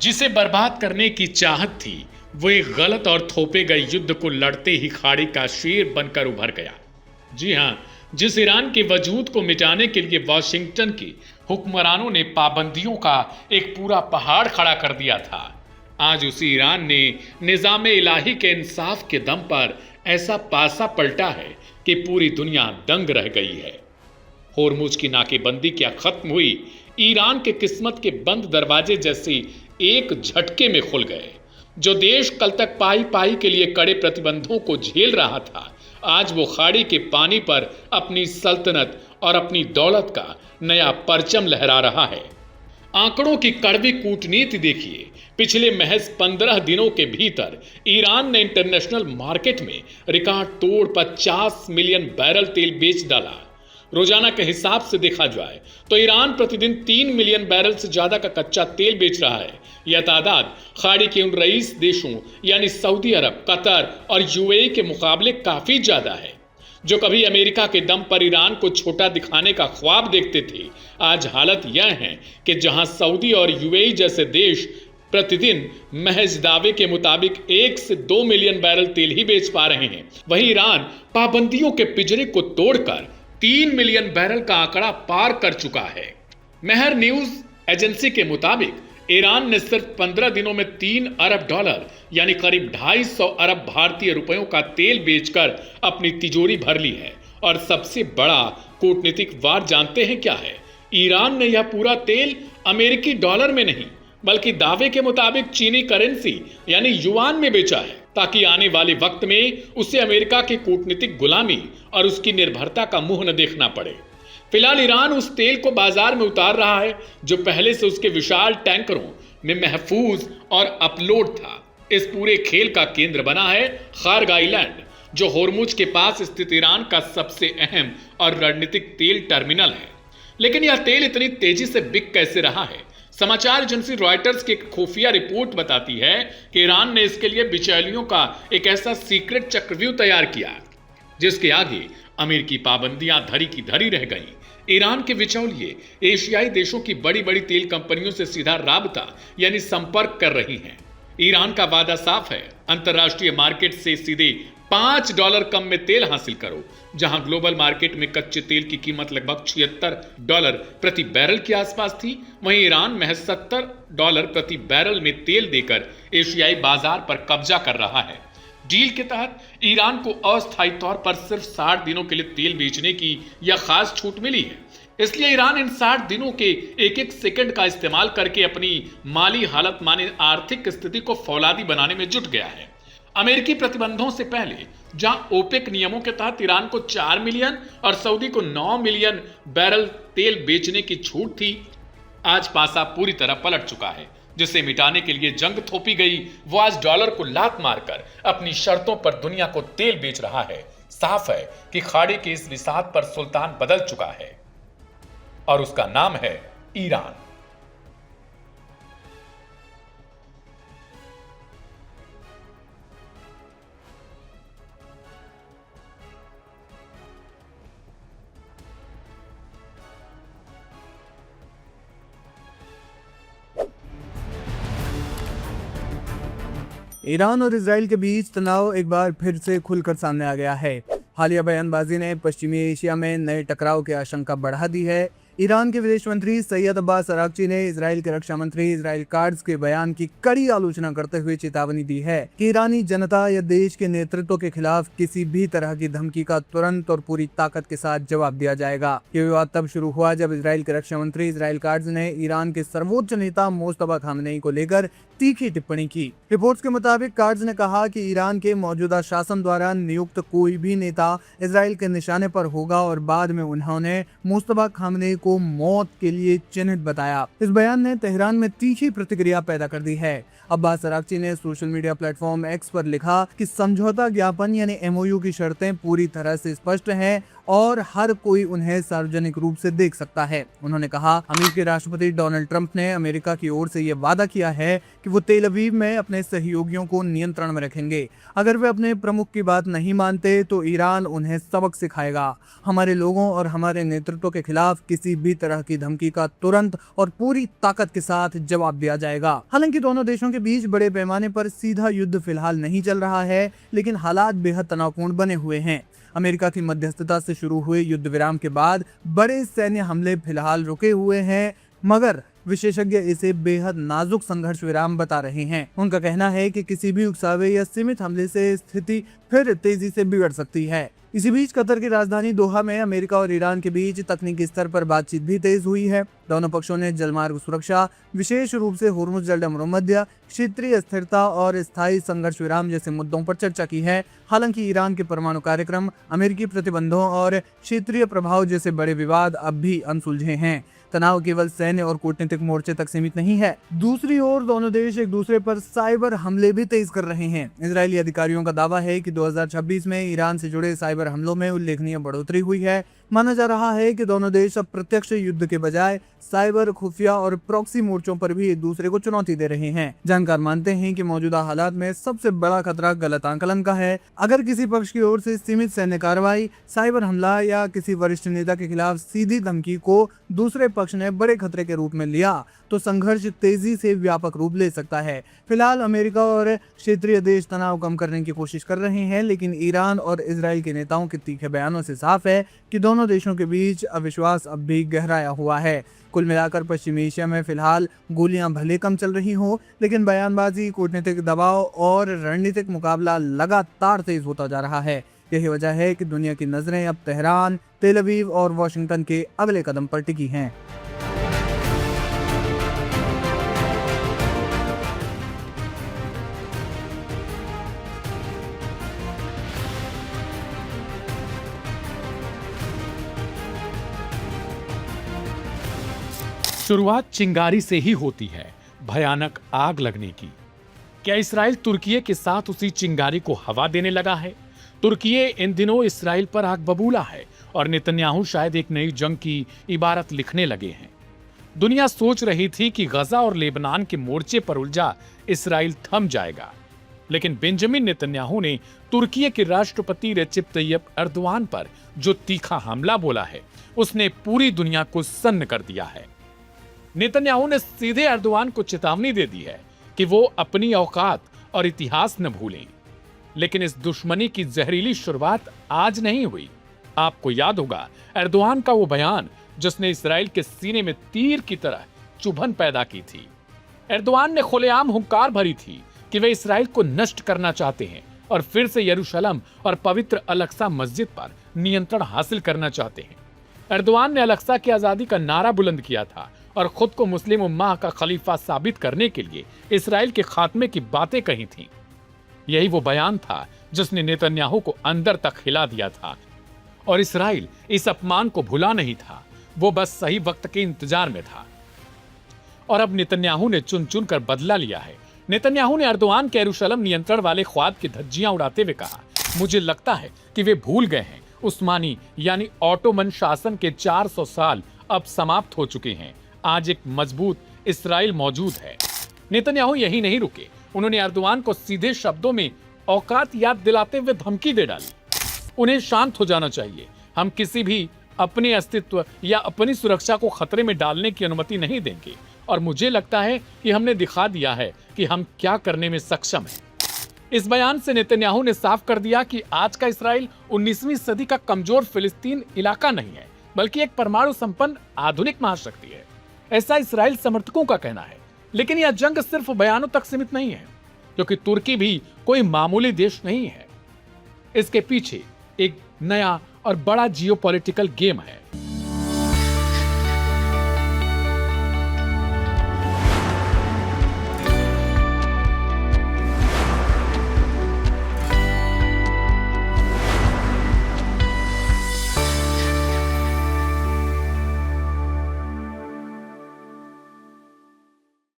जिसे बर्बाद करने की चाहत थी, वो एक गलत और थोपे गए युद्ध को लड़ते ही खाड़ी का शेर बनकर उभर गया। जी हां, जिस ईरान के वजूद को मिटाने के लिए वॉशिंगटन के हुक्मरानों ने पाबंदियों का एक पूरा पहाड़ खड़ा कर दिया था, आज उसी ईरान ने निजाम इलाही के इंसाफ के दम पर ऐसा पासा पलटा है कि पूरी दुनिया दंग रह गई है। होर्मुज की नाकेबंदी क्या खत्म हुई? ईरान के किस्मत के बंद दरवाजे जैसे एक झटके में खुल गए। जो देश कल तक पाई पाई के लिए कड़े प्रतिबंधों को झेल रहा था, आज वो खाड़ी के पानी पर अपनी सल्तनत और अपनी दौलत का नया परचम लहरा रहा है। आंकड़ों की कड़वी कूटनीति देखिए। पिछले महज 15 दिनों के भीतर ईरान ने इंटरनेशनल मार्केट में रिकॉर्ड तोड़ 50 मिलियन बैरल तेल बेच डाला। रोजाना के हिसाब से देखा जाए तो ईरान प्रतिदिन 3 मिलियन बैरल से ज्यादा का कच्चा तेल बेच रहा है। यह तादाद खाड़ी के उन रईस देशों यानी सऊदी अरब, कतर और यूएई के मुकाबले काफी ज्यादा है। जो कभी अमेरिका के दम पर ईरान को छोटा दिखाने का ख्वाब देखते थे, आज हालत यह है कि जहां सऊदी और यूएई जैसे देश प्रतिदिन महज दावे के मुताबिक 1 से 2 मिलियन बैरल तेल ही बेच पा रहे हैं, वहीं ईरान पाबंदियों के पिंजरे को तोड़कर 3 मिलियन बैरल का आंकड़ा पार कर चुका है। मेहर न्यूज एजेंसी के मुताबिक ईरान ने सिर्फ 15 दिनों में 3 अरब डॉलर यानी करीब 250 अरब भारतीय रुपयों का तेल बेचकर अपनी तिजोरी भर ली है। और सबसे बड़ा कूटनीतिक वार जानते हैं क्या है? ईरान ने यह पूरा तेल अमेरिकी डॉलर में नहीं बल्कि दावे के मुताबिक चीनी करेंसी यानी युआन में बेचा है, ताकि आने वाले वक्त में उसे अमेरिका की कूटनीतिक गुलामी और उसकी निर्भरता का मुंह न देखना पड़े। फिलहाल ईरान उस तेल को बाजार में उतार रहा है जो पहले से उसके विशाल टैंकरों में महफूज और अपलोड था। इस पूरे खेल का केंद्र बना है खार्ग आइलैंड, जो होर्मुज के पास स्थित ईरान का सबसे अहम और रणनीतिक तेल टर्मिनल है। लेकिन यह तेल इतनी तेजी से बिक कैसे रहा है? समाचार एजेंसी रॉयटर्स की एक खुफिया रिपोर्ट बताती है कि ईरान ने इसके लिए बिचौलियों का एक ऐसा सीक्रेट चक्रव्यूह तैयार किया जिसके आगे अमेरिकी पाबंदियां धरी की धरी रह गईं। ईरान के बिचौलिए एशियाई देशों की बड़ी बड़ी तेल कंपनियों से सीधा राबता यानी संपर्क कर रही हैं। ईरान का वादा साफ है, अंतरराष्ट्रीय मार्केट से सीधे $5 कम में तेल हासिल करो। जहां ग्लोबल मार्केट में कच्चे तेल की कीमत लगभग $76 प्रति बैरल के आसपास थी, वहीं ईरान महज $70 प्रति बैरल में तेल देकर एशियाई बाजार पर कब्जा कर रहा है। डील के तहत ईरान को अस्थायी तौर पर सिर्फ 60 दिनों के लिए तेल बेचने की यह खास छूट मिली है। इसलिए ईरान इन 60 दिनों के एक एक सेकंड का इस्तेमाल करके अपनी माली हालत माने आर्थिक स्थिति को फौलादी बनाने में जुट गया है। अमेरिकी प्रतिबंधों से पहले जहां ओपेक नियमों के तहत ईरान को 4 मिलियन और सऊदी को 9 मिलियन बैरल तेल बेचने की छूट थी, आज पासा पूरी तरह पलट चुका है। जिसे मिटाने के लिए जंग थोपी गई, वो आज डॉलर को लात मारकर अपनी शर्तों पर दुनिया को तेल बेच रहा है। साफ है कि खाड़ी के इस विसात पर सुल्तान बदल चुका है और उसका नाम है ईरान। ईरान और इजराइल के बीच तनाव एक बार फिर से खुलकर सामने आ गया है। हालिया बयानबाजी ने पश्चिमी एशिया में नए टकराव की आशंका बढ़ा दी है। ईरान के विदेश मंत्री सैयद अब्बास अरागची ने इजराइल के रक्षा मंत्री इजराइल काट्ज के बयान की कड़ी आलोचना करते हुए चेतावनी दी है कि ईरानी जनता या देश के नेतृत्व के खिलाफ किसी भी तरह की धमकी का तुरंत और पूरी ताकत के साथ जवाब दिया जाएगा। ये विवाद तब शुरू हुआ जब इजराइल के रक्षा मंत्री इजराइल काट्ज ने ईरान के सर्वोच्च नेता मुस्तफा खामनेई को लेकर तीखी टिप्पणी की। रिपोर्ट्स के मुताबिक काट्ज ने कहा कि ईरान के मौजूदा शासन द्वारा नियुक्त कोई भी नेता इजराइल के निशाने पर होगा और बाद में उन्होंने मुस्तफा खामनेई को मौत के लिए चिन्हित बताया। इस बयान ने तेहरान में तीखी प्रतिक्रिया पैदा कर दी है। अब्बास अरागची ने सोशल मीडिया प्लेटफॉर्म एक्स पर लिखा कि समझौता ज्ञापन यानी एमओयू की शर्तें पूरी तरह से स्पष्ट हैं और हर कोई उन्हें सार्वजनिक रूप से देख सकता है। उन्होंने कहा, अमेरिकी राष्ट्रपति डोनाल्ड ट्रंप ने अमेरिका की ओर से यह वादा किया है कि वो तेल अवीव में अपने सहयोगियों को नियंत्रण में रखेंगे। अगर वे अपने प्रमुख की बात नहीं मानते तो ईरान उन्हें सबक सिखाएगा। हमारे लोगों और हमारे नेतृत्व के खिलाफ किसी भी तरह की धमकी का तुरंत और पूरी ताकत के साथ जवाब दिया जाएगा। हालांकि दोनों देशों के बीच बड़े पैमाने पर सीधा युद्ध फिलहाल नहीं चल रहा है, लेकिन हालात बेहद तनावपूर्ण बने हुए हैं। अमेरिका की मध्यस्थता से शुरू हुए युद्ध विराम के बाद बड़े सैन्य हमले फिलहाल रुके हुए हैं, मगर विशेषज्ञ इसे बेहद नाजुक संघर्ष विराम बता रहे हैं। उनका कहना है कि किसी भी उकसावे या सीमित हमले से स्थिति फिर तेजी से बिगड़ सकती है। इसी बीच कतर की राजधानी दोहा में अमेरिका और ईरान के बीच तकनीकी स्तर पर बातचीत भी तेज हुई है। दोनों पक्षों ने जलमार्ग सुरक्षा, विशेष रूप से होर्मुज जलमध्य, क्षेत्रीय स्थिरता और स्थायी संघर्ष विराम जैसे मुद्दों पर चर्चा की है। हालांकि ईरान के परमाणु कार्यक्रम, अमेरिकी प्रतिबंधों और क्षेत्रीय प्रभाव जैसे बड़े विवाद अब भी अनसुलझे हैं। तनाव केवल सैन्य और कूटनीतिक मोर्चे तक सीमित नहीं है। दूसरी ओर दोनों देश एक दूसरे पर साइबर हमले भी तेज कर रहे हैं। इजरायली अधिकारियों का दावा है कि 2026 में ईरान से जुड़े साइबर हमलों में उल्लेखनीय बढ़ोतरी हुई है। माना जा रहा है कि दोनों देश अब प्रत्यक्ष युद्ध के बजाय साइबर, खुफिया और प्रॉक्सी मोर्चों पर भी एक दूसरे को चुनौती दे रहे हैं। जानकार मानते हैं कि मौजूदा हालात में सबसे बड़ा खतरा गलत आकलन का है। अगर किसी पक्ष की ओर से सीमित सैन्य कार्रवाई, साइबर हमला या किसी वरिष्ठ नेता के खिलाफ सीधी धमकी को दूसरे पक्ष ने बड़े खतरे के रूप में लिया तो संघर्ष तेजी से व्यापक रूप ले सकता है। फिलहाल अमेरिका और क्षेत्रीय देश तनाव कम करने की कोशिश कर रहे हैं, लेकिन ईरान और इजराइल के नेताओं के तीखे बयानों से साफ है कि दोनों देशों के बीच अविश्वास अब भी गहराया हुआ है। कुल मिलाकर पश्चिमी एशिया में फिलहाल गोलियां भले कम चल रही हो, लेकिन बयानबाजी, कूटनीतिक दबाव और रणनीतिक मुकाबला लगातार तेज होता जा रहा है। यही वजह है कि दुनिया की नजरें अब तेहरान, तेल अवीव और वाशिंगटन के अगले कदम पर टिकी हैं। शुरुआत चिंगारी से ही होती है, भयानक आग लगने की। क्या इसराइल तुर्की के साथ उसी चिंगारी को हवा देने लगा है? तुर्की इन दिनों इसराइल पर आग बबूला है और नेतन्याहू शायद एक नई जंग की इबारत लिखने लगे हैं। दुनिया सोच रही थी कि गजा और लेबनान के मोर्चे पर उलझा इसराइल थम जाएगा, लेकिन बेंजामिन नेतन्याहू ने तुर्की के राष्ट्रपति रेसिप तैयप एर्दोआन पर जो तीखा हमला बोला है, उसने पूरी दुनिया को सन्न कर दिया है। नेतन्याहू ने सीधे एर्दोआन को चेतावनी दे दी है कि वो अपनी औकात और इतिहास न भूलें। लेकिन इस दुश्मनी की जहरीली शुरुआत आज नहीं हुई। आपको याद होगा एर्दोआन का वो बयान जिसने इसराइल के सीने में तीर की तरह चुभन पैदा की थी। एर्दोआन ने खुलेआम हुंकार भरी थी कि वे इसराइल को नष्ट करना चाहते हैं और फिर से यरूशलेम और पवित्र अल-अक्सा मस्जिद पर नियंत्रण हासिल करना चाहते हैं। एर्दोआन ने अल-अक्सा की आजादी का नारा बुलंद किया था और खुद को मुस्लिम उम्मा का खलीफा साबित करने के लिए इसराइल के खात्मे की बातें कही थीं। यही वो बयान था जिसने नेतन्याहू को अंदर तक हिला दिया था और इसराइल इस अपमान को भुला नहीं था। वो बस सही वक्त के इंतजार में था और अब नेतन्याहू ने चुन चुन कर बदला लिया है। नेतन्याहू ने एर्दोआन के यरूशलेम नियंत्रण वाले ख्वाब की धज्जियां उड़ाते हुए कहा, मुझे लगता है कि वे भूल गए हैं उस्मानी यानी ऑटोमन शासन के 400 साल अब समाप्त हो चुके हैं। आज एक मजबूत इसराइल मौजूद है। नेतन्याहू यही नहीं रुके, उन्होंने एर्दोआन को सीधे शब्दों में औकात याद दिलाते हुए धमकी दे डाली। उन्हें शांत हो जाना चाहिए। हम किसी भी अपने अस्तित्व या अपनी सुरक्षा को खतरे में डालने की अनुमति नहीं देंगे और मुझे लगता है कि हमने दिखा दिया है कि हम क्या करने में सक्षम हैं। इस बयान से नेतन्याहू ने साफ कर दिया कि आज का इसराइल 19वीं सदी का कमजोर फिलिस्तीन इलाका नहीं है, बल्कि एक परमाणु संपन्न आधुनिक महाशक्ति है। ऐसा इसराइल समर्थकों का कहना है। लेकिन यह जंग सिर्फ बयानों तक सीमित नहीं है, क्योंकि तुर्की भी कोई मामूली देश नहीं है। इसके पीछे एक नया और बड़ा जियोपॉलिटिकल गेम है।